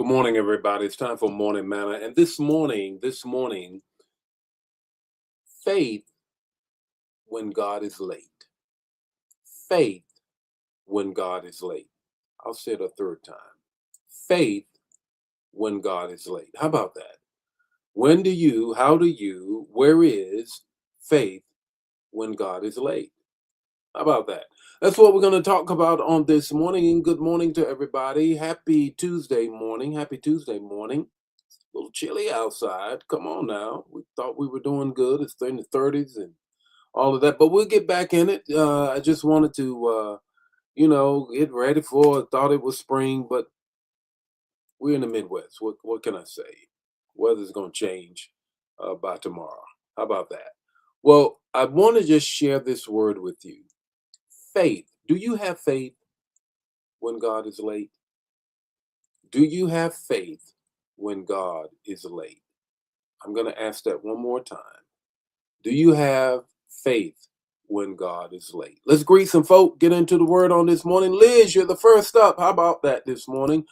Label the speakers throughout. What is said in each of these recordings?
Speaker 1: Good morning, everybody. It's time for Morning Manna. And this morning, faith when God is late. Faith when God is late. I'll say it a third time. Faith when God is late. How about that? Where is faith when God is late? How about that? That's what we're going to talk about on this morning. And good morning to everybody. Happy Tuesday morning. Happy Tuesday morning. A little chilly outside. Come on now. We thought we were doing good. It's in the 30s and all of that, but we'll get back in it. I just wanted to, get ready for. Thought it was spring, but we're in the Midwest. What can I say? Weather's gonna change by tomorrow. How about that? Well, I want to just share this word with you. Faith. Do you have faith when God is late? Do you have faith when God is late? I'm going to ask that one more time. Do you have faith when God is late? Let's greet some folk, get into the word on this morning. Liz, you're the first up. How about that this morning?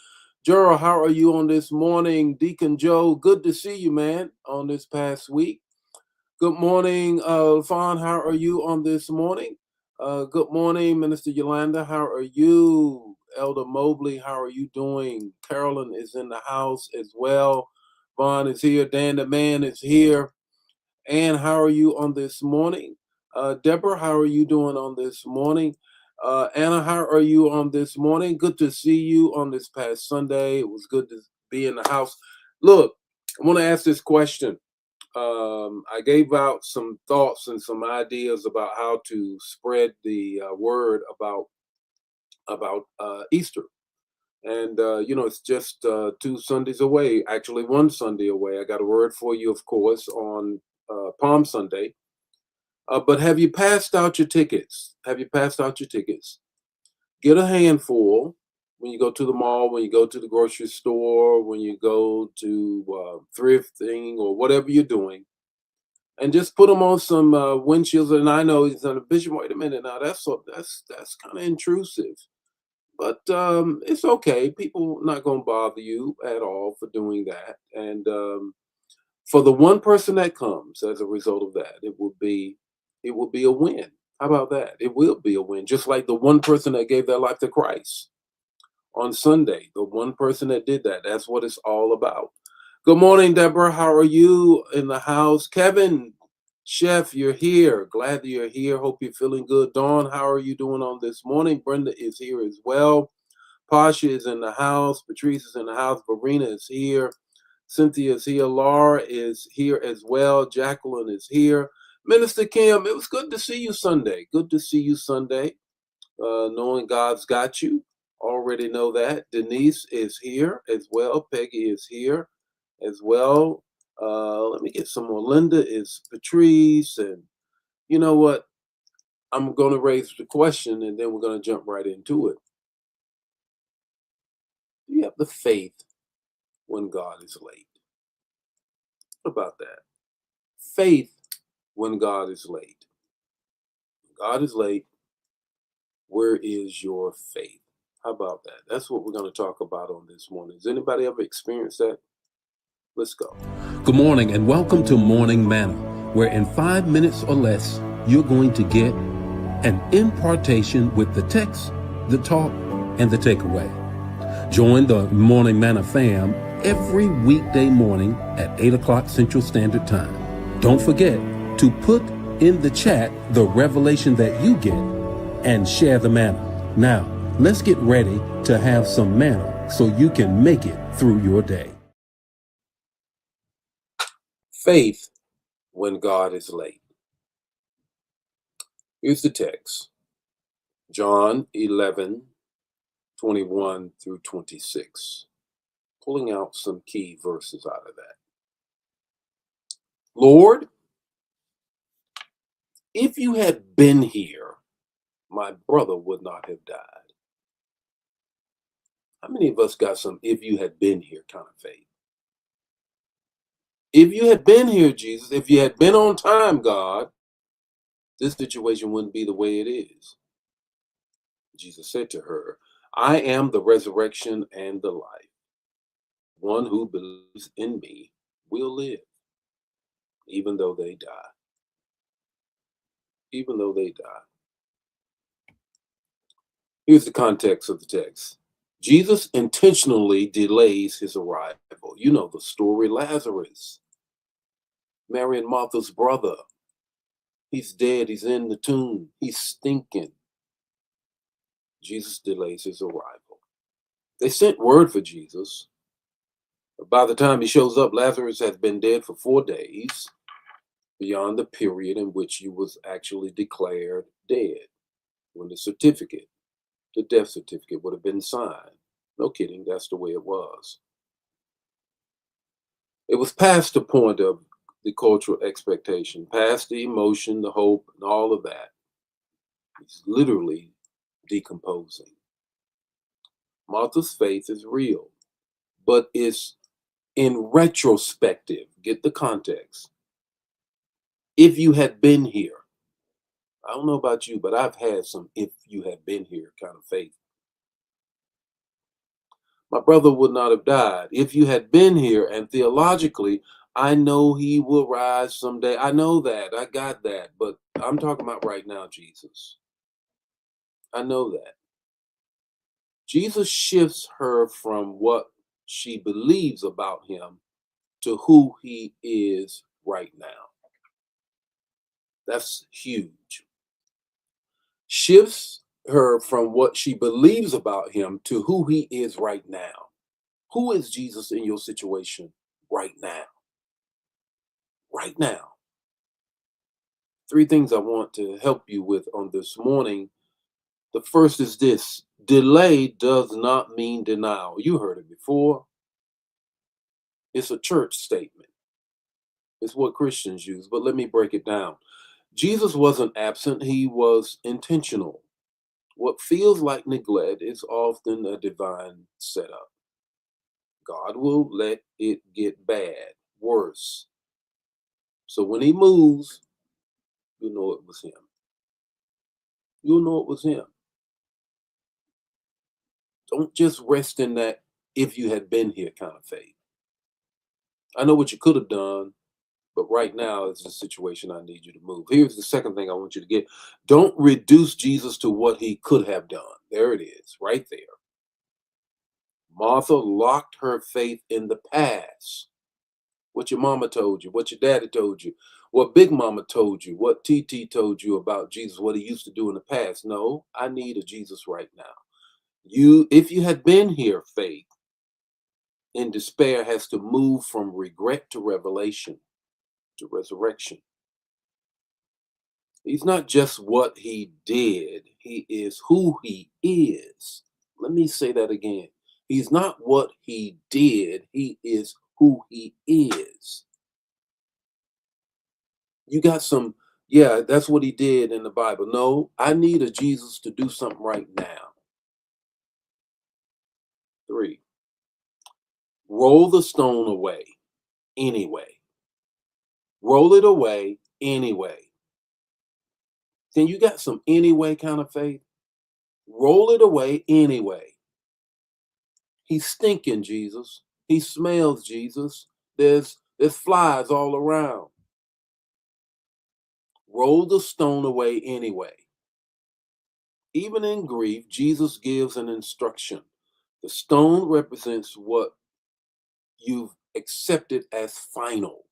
Speaker 1: Gerald, how are you on this morning? Deacon Joe, good to see you, man, on this past week. Good morning, Fawn, how are you on this morning? Good morning, Minister Yolanda, how are you? Elder Mobley, how are you doing? Carolyn is in the house as well. Vaughn is here. Dan the man is here. Ann, how are you on this morning? Deborah, how are you doing on this morning? Anna, how are you on this morning? Good to see you on this past Sunday. It was good to be in the house. Look, I want to ask this question. I gave out some thoughts and some ideas about how to spread the word about Easter. And it's just 2 Sundays away. Actually, 1 Sunday away. I got a word for you, of course, on Palm Sunday. But have you passed out your tickets? Have you passed out your tickets? Get a handful when you go to the mall, when you go to the grocery store, when you go to thrifting or whatever you're doing, and just put them on some windshields. And I know he's on a Bishop. Wait a minute now. That's kind of intrusive, but it's okay. People not going to bother you at all for doing that. And for the one person that comes as a result of that, it will be a win. How about that? It will be a win. Just like the one person that gave their life to Christ on Sunday, the one person that did that. That's what it's all about. Good morning, Deborah. How are you in the house? Kevin, Chef, you're here. Glad that you're here. Hope you're feeling good. Dawn, how are you doing on this morning? Brenda is here as well. Pasha is in the house. Patrice is in the house. Verena is here. Cynthia is here. Laura is here as well. Jacqueline is here. Minister Kim, it was good to see you Sunday. Good to see you Sunday. Knowing God's got you. Already know that. Denise is here as well. Peggy is here as well. Let me get some more. Linda is Patrice. And you know what? I'm going to raise the question and then we're going to jump right into it. Do you have the faith when God is late? What about that? Faith when God is late. God is late. Where is your faith? How about that? That's what we're going to talk about on this morning. Has anybody ever experienced that? Let's go.
Speaker 2: Good morning and welcome to Morning Manna, where in 5 minutes or less, you're going to get an impartation with the text, the talk, and the takeaway. Join the Morning Manna fam every weekday morning at 8 o'clock Central Standard Time. Don't forget to put in the chat the revelation that you get and share the manna. Now, let's get ready to have some manna so you can make it through your day.
Speaker 1: Faith when God is late. Here's the text. John 11:21 through 26. Pulling out some key verses out of that. Lord, if you had been here, my brother would not have died. How many of us got some if you had been here kind of faith? If you had been here, Jesus, if you had been on time, God, this situation wouldn't be the way it is. Jesus said to her, I am the resurrection and the life. One who believes in me will live, even though they die. Even though they die. Here's the context of the text. Jesus intentionally delays his arrival. You know the story, Lazarus, Mary and Martha's brother. He's dead. He's in the tomb. He's stinking. Jesus delays his arrival. They sent word for Jesus. By the time he shows up, Lazarus has been dead for 4 days, beyond the period in which he was actually declared dead, when the death certificate would have been signed. No kidding, that's the way it was. It was past the point of the cultural expectation, past the emotion, the hope, and all of that. It's literally decomposing. Martha's faith is real, but it's in retrospective. Get the context. If you had been here, I don't know about you, but I've had some if you had been here kind of faith. My brother would not have died if you had been here, and theologically, I know he will rise someday. I know that. I got that. But I'm talking about right now, Jesus. I know that. Jesus shifts her from what she believes about him to who he is right now. That's huge. Shifts her from what she believes about him to who he is right now. Who is Jesus in your situation right now? Right now. Three things I want to help you with on this morning. The first is this: delay does not mean denial. You heard it before. It's a church statement. It's what Christians use, but let me break it down. Jesus wasn't absent, he was intentional. What feels like neglect is often a divine setup. God will let it get bad, worse. So when he moves, you know it was him. You'll know it was him. Don't just rest in that if you had been here kind of faith. I know what you could have done, but right now is the situation I need you to move. Here's the second thing I want you to get. Don't reduce Jesus to what he could have done. There it is, right there. Martha locked her faith in the past. What your mama told you, what your daddy told you, what Big Mama told you, what TT told you about Jesus, what he used to do in the past. No, I need a Jesus right now. If you had been here, faith in despair has to move from regret to revelation to resurrection. He's not just what he did, he is who he is. Let me say that again. He's not what he did, he is who he is. You got some, yeah, that's what he did in the Bible. No, I need a Jesus to do something right now. Three, roll the stone away anyway. Roll it away anyway. Then you got some anyway kind of faith? Roll it away anyway. He's stinking, Jesus. He smells, Jesus. There's flies all around. Roll the stone away anyway. Even in grief, Jesus gives an instruction. The stone represents what you've accepted as final.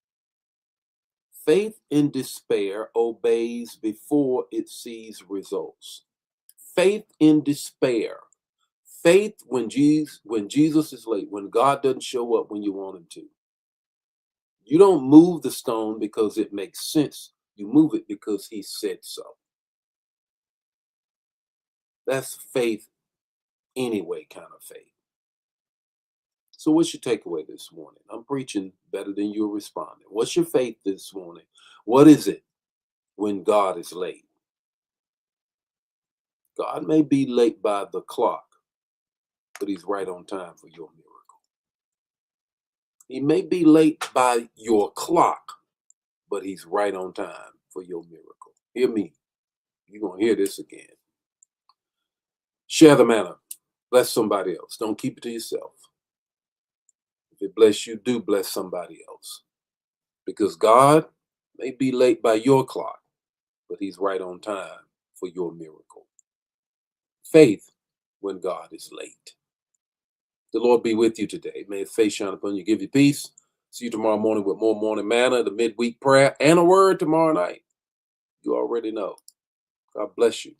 Speaker 1: Faith in despair obeys before it sees results. Faith in despair. Faith when Jesus is late, when God doesn't show up when you want him to. You don't move the stone because it makes sense. You move it because he said so. That's faith anyway, kind of faith. So what's your takeaway this morning? I'm preaching better than you're responding. What's your faith this morning? What is it when God is late? God may be late by the clock, but he's right on time for your miracle. He may be late by your clock, but he's right on time for your miracle. Hear me. You're going to hear this again. Share the manna. Bless somebody else. Don't keep it to yourself. If it bless you, do bless somebody else. Because God may be late by your clock, but he's right on time for your miracle. Faith when God is late. The Lord be with you today. May his face shine upon you, give you peace. See you tomorrow morning with more morning manna, the midweek prayer, and a word tomorrow night. You already know. God bless you.